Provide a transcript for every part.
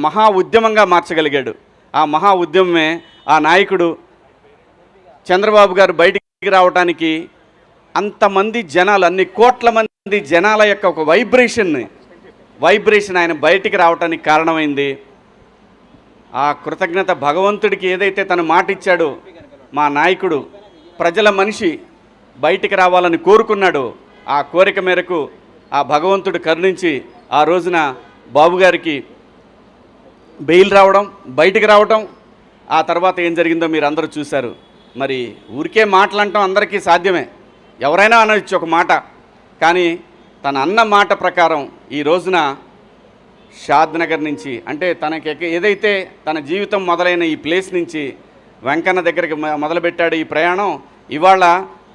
మహా ఉద్యమంగా మార్చగలిగాడు. ఆ మహా ఉద్యమమే ఆ నాయకుడు చంద్రబాబు గారు బయటికి రావడానికి అంతమంది జనాలు, అన్ని కోట్ల మంది జనాల యొక్క ఒక వైబ్రేషన్ ఆయన బయటికి రావడానికి కారణమైంది. ఆ కృతజ్ఞత భగవంతుడికి ఏదైతే తను మాట ఇచ్చాడో, మా నాయకుడు ప్రజల మనిషి బయటికి రావాలని కోరుకున్నాడో, ఆ కోరిక మేరకు ఆ భగవంతుడు కరుణించి ఆ రోజున బాబు గారికి బెయిల్ రావడం, బయటికి రావడం, ఆ తర్వాత ఏం జరిగిందో మీరు అందరూ చూశారు. మరి ఊరికే మాటలంటాం అందరికీ సాధ్యమే, ఎవరైనా అనొచ్చు ఒక మాట. కానీ తన అన్న మాట ప్రకారం ఈ రోజున షాద్ నగర్ నుంచి, అంటే తనకి ఏదైతే తన జీవితం మొదలైన ఈ ప్లేస్ నుంచి వెంకన్న దగ్గరికి మొదలుపెట్టాడు ఈ ప్రయాణం, ఇవాళ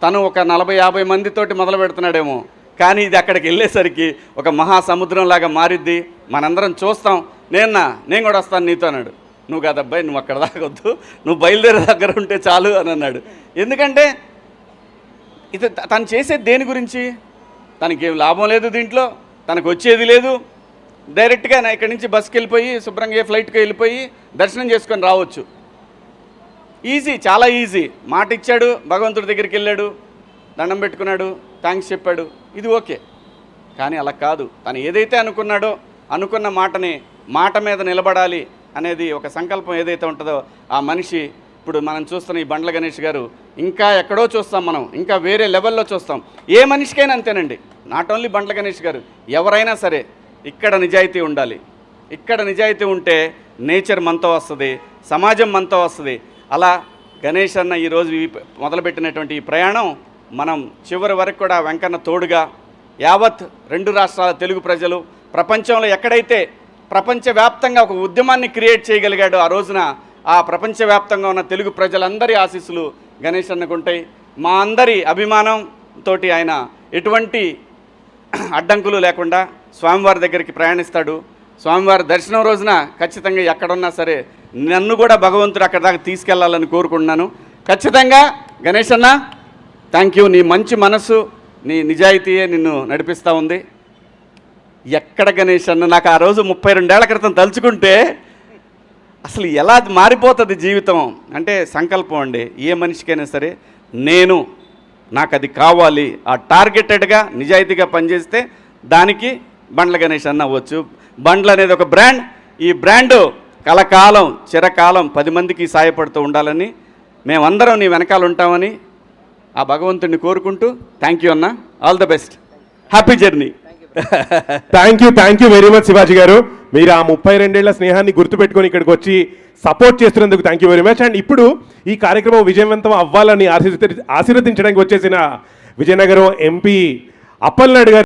తను ఒక 40-50 మందితోటి మొదలు పెడుతున్నాడేమో, కానీ ఇది అక్కడికి వెళ్ళేసరికి ఒక మహాసముద్రంలాగా మారిద్ది. మనందరం చూస్తాం. నేను కూడా వస్తాను నీతో అన్నాడు. నువ్వు కాదబ్బాయి, నువ్వు అక్కడ దాకొద్దు, నువ్వు బయలుదేరే దగ్గర ఉంటే చాలు అని అన్నాడు. ఎందుకంటే ఇది తను చేసేది దేని గురించి? తనకేం లాభం లేదు దీంట్లో, తనకు వచ్చేది లేదు. డైరెక్ట్గా ఇక్కడి నుంచి బస్కి వెళ్ళిపోయి శుభ్రంగా ఫ్లైట్కి వెళ్ళిపోయి దర్శనం చేసుకొని రావచ్చు. ఈజీ, చాలా ఈజీ. మాట ఇచ్చాడు, భగవంతుడి దగ్గరికి వెళ్ళాడు, దండం పెట్టుకున్నాడు, థ్యాంక్స్ చెప్పాడు, ఇది ఓకే. కానీ అలా కాదు. తను ఏదైతే అనుకున్నాడో, అనుకున్న మాట మీద నిలబడాలి అనేది ఒక సంకల్పం ఏదైతే ఉంటుందో ఆ మనిషి, ఇప్పుడు మనం చూస్తున్న ఈ బండ్ల గణేష్ గారు, ఇంకా ఎక్కడో చూస్తాం మనం, ఇంకా వేరే లెవెల్లో చూస్తాం. ఏ మనిషికైనా అంతేనండి, నాట్ ఓన్లీ బండ్ల గణేష్ గారు, ఎవరైనా సరే ఇక్కడ నిజాయితీ ఉండాలి. ఇక్కడ నిజాయితీ ఉంటే నేచర్ మనతో వస్తుంది, సమాజం మనతో వస్తుంది. అలా గణేష్ అన్న ఈరోజు మొదలుపెట్టినటువంటి ఈ ప్రయాణం మనం చివరి వరకు కూడా వెంకన్న తోడుగా యావత్ 2 రాష్ట్రాల తెలుగు ప్రజలు, ప్రపంచంలో ఎక్కడైతే ప్రపంచవ్యాప్తంగా ఒక ఉద్యమాన్ని క్రియేట్ చేయగలిగాడో ఆ రోజున ఆ ప్రపంచవ్యాప్తంగా ఉన్న తెలుగు ప్రజలందరి ఆశీస్సులు గణేష్ అన్నకు ఉంటాయి. మా అందరి అభిమానంతో ఆయన ఎటువంటి అడ్డంకులు లేకుండా స్వామివారి దగ్గరికి ప్రయాణిస్తాడు. స్వామివారి దర్శనం రోజున ఖచ్చితంగా ఎక్కడున్నా సరే నన్ను కూడా భగవంతుడు అక్కడ దాకా తీసుకెళ్లాలని కోరుకుంటున్నాను. ఖచ్చితంగా గణేష్ అన్న, థ్యాంక్ యూ. నీ మంచి మనసు, నీ నిజాయితీయే నిన్ను నడిపిస్తూ ఉంది. ఎక్కడ గణేష్ అన్న, నాకు ఆ రోజు 32 ఏళ్ల క్రితం తలుచుకుంటే అసలు ఎలా మారిపోతుంది జీవితం అంటే సంకల్పం అండి. ఏ మనిషికైనా సరే నాకు అది కావాలి, ఆ టార్గెటెడ్గా నిజాయితీగా పనిచేస్తే దానికి బండ్ల గణేష్ అన్న అవ్వచ్చు. బండ్లు అనేది ఒక బ్రాండ్. ఈ బ్రాండు కలకాలం, చిరకాలం 10 మందికి సాయపడుతూ ఉండాలని మేమందరం నీ వెనకాల ఉంటామని ఆ భగవంతుడిని కోరుకుంటూ, థ్యాంక్ యూ అన్న, all the best, happy journey. Thank you very much Shivaji గారు. మీరు ఆ 32 ఏళ్ల స్నేహాన్ని గుర్తుపెట్టుకొని ఇక్కడికి వచ్చి సపోర్ట్ చేస్తున్నందుకు thank you very much. And ఇప్పుడు ఈ కార్యక్రమం విజయవంతం అవ్వాలని ఆశీర్వదించడానికి వచ్చేసిన విజయనగరం ఎంపీ అప్పలనాయుడు గారు